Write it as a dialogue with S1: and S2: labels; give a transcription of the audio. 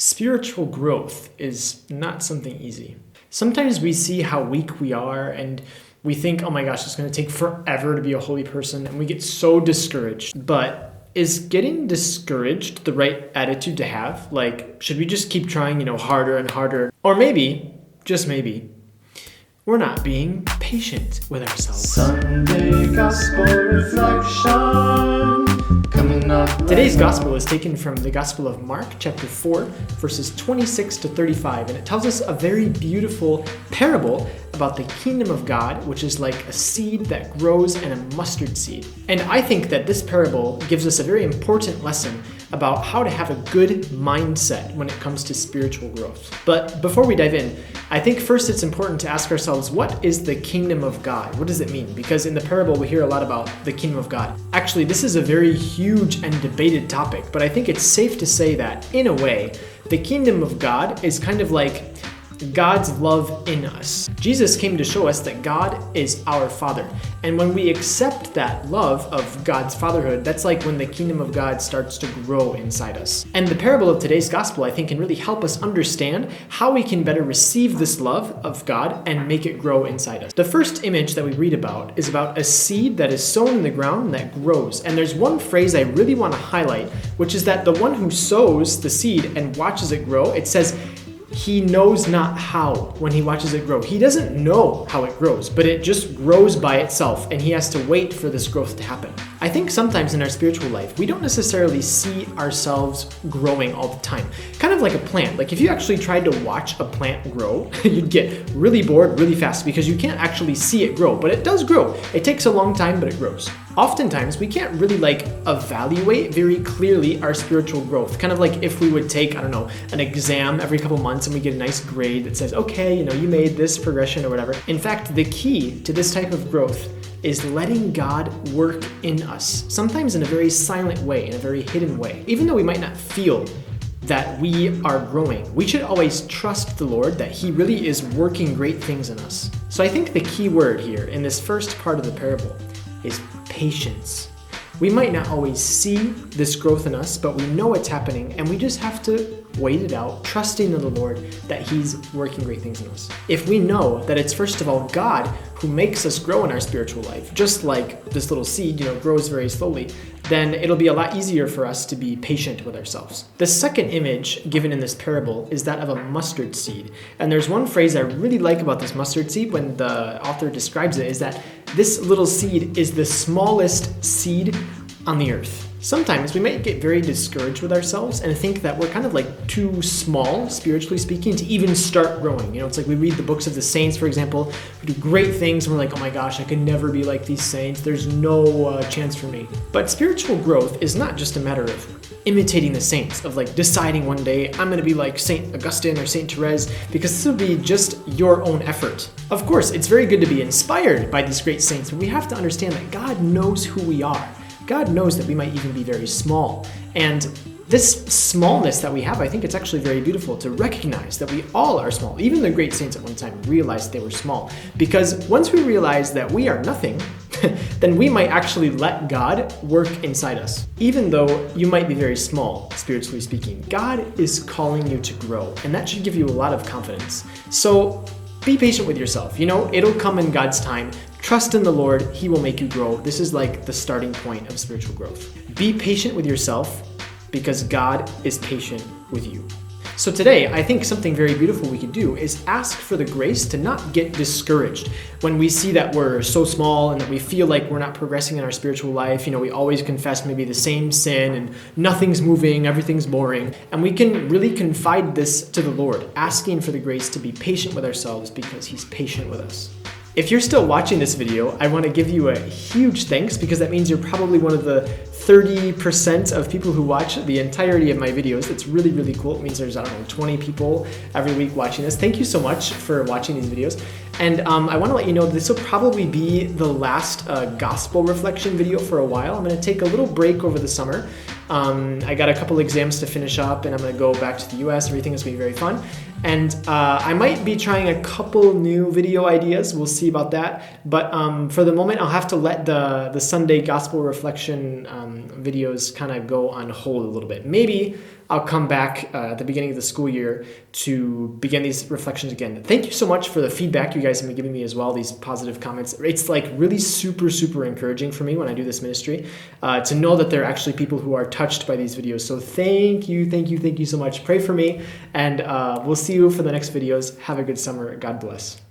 S1: Spiritual growth is not something easy. Sometimes we see how weak we are and we think, oh my gosh, it's going to take forever to be a holy person, and we get so discouraged. But is getting discouraged the right attitude to have? Like, should we just keep trying, harder and harder? Or maybe, just maybe, we're not being patient with ourselves.
S2: Sunday Gospel Reflection coming up.
S1: Today's gospel is taken from the Gospel of Mark, chapter 4, verses 26 to 35, and it tells us a very beautiful parable about the kingdom of God, which is like a seed that grows and a mustard seed. And I think that this parable gives us a very important lesson about how to have a good mindset when it comes to spiritual growth. But before we dive in, I think first it's important to ask ourselves, what is the kingdom of God? What does it mean? Because in the parable we hear a lot about the kingdom of God. Actually, this is a very huge and debated topic, but I think it's safe to say that, in a way, the kingdom of God is kind of like God's love in us. Jesus came to show us that God is our Father. And when we accept that love of God's fatherhood, that's like when the kingdom of God starts to grow inside us. And the parable of today's gospel, I think, can really help us understand how we can better receive this love of God and make it grow inside us. The first image that we read about is about a seed that is sown in the ground and that grows. And there's one phrase I really want to highlight, which is that the one who sows the seed and watches it grow, it says, he knows not how when he watches it grow. He doesn't know how it grows, but it just grows by itself, and he has to wait for this growth to happen. I think sometimes in our spiritual life, we don't necessarily see ourselves growing all the time. Kind of like a plant. Like if you actually tried to watch a plant grow, you'd get really bored really fast because you can't actually see it grow, but it does grow. It takes a long time, but it grows. Oftentimes, we can't really evaluate very clearly our spiritual growth. Kind of like if we would take, an exam every couple months and we get a nice grade that says, okay, you made this progression or whatever. In fact, the key to this type of growth is letting God work in us, sometimes in a very silent way, in a very hidden way. Even though we might not feel that we are growing, we should always trust the Lord that He really is working great things in us. So I think the key word here in this first part of the parable is patience. We might not always see this growth in us, but we know it's happening, and we just have to wait it out, trusting in the Lord that He's working great things in us. If we know that it's first of all God who makes us grow in our spiritual life, just like this little seed, grows very slowly, then it'll be a lot easier for us to be patient with ourselves. The second image given in this parable is that of a mustard seed. And there's one phrase I really like about this mustard seed when the author describes it, is that this little seed is the smallest seed on the earth. Sometimes we might get very discouraged with ourselves and think that we're kind of too small, spiritually speaking, to even start growing. It's like we read the books of the saints, for example, who do great things, and we're like, oh my gosh, I could never be like these saints. There's no chance for me. But spiritual growth is not just a matter of imitating the saints, of deciding one day, I'm going to be like St. Augustine or St. Therese, because this will be just your own effort. Of course, it's very good to be inspired by these great saints, but we have to understand that God knows who we are. God knows that we might even be very small. And this smallness that we have, I think it's actually very beautiful to recognize that we all are small. Even the great saints at one time realized they were small. Because once we realize that we are nothing, then we might actually let God work inside us. Even though you might be very small, spiritually speaking, God is calling you to grow. And that should give you a lot of confidence. So be patient with yourself. It'll come in God's time. Trust in the Lord. He will make you grow. This is the starting point of spiritual growth. Be patient with yourself because God is patient with you. So today, I think something very beautiful we can do is ask for the grace to not get discouraged when we see that we're so small and that we feel like we're not progressing in our spiritual life. We always confess maybe the same sin and nothing's moving, everything's boring. And we can really confide this to the Lord, asking for the grace to be patient with ourselves because He's patient with us. If you're still watching this video, I want to give you a huge thanks, because that means you're probably one of the 30% of people who watch the entirety of my videos. That's really, really cool. It means there's, 20 people every week watching this. Thank you so much for watching these videos. And I want to let you know this will probably be the last gospel reflection video for a while. I'm going to take a little break over the summer. I got a couple exams to finish up, and I'm going to go back to the US. Everything is going to be very fun. And I might be trying a couple new video ideas. We'll see about that. But for the moment, I'll have to let the Sunday Gospel Reflection videos kind of go on hold a little bit. Maybe I'll come back at the beginning of the school year to begin these reflections again. Thank you so much for the feedback you guys have been giving me as well, these positive comments. It's like really super, super encouraging for me when I do this ministry to know that there are actually people who are touched by these videos. So thank you so much. Pray for me, and we'll see you for the next videos. Have a good summer. God bless.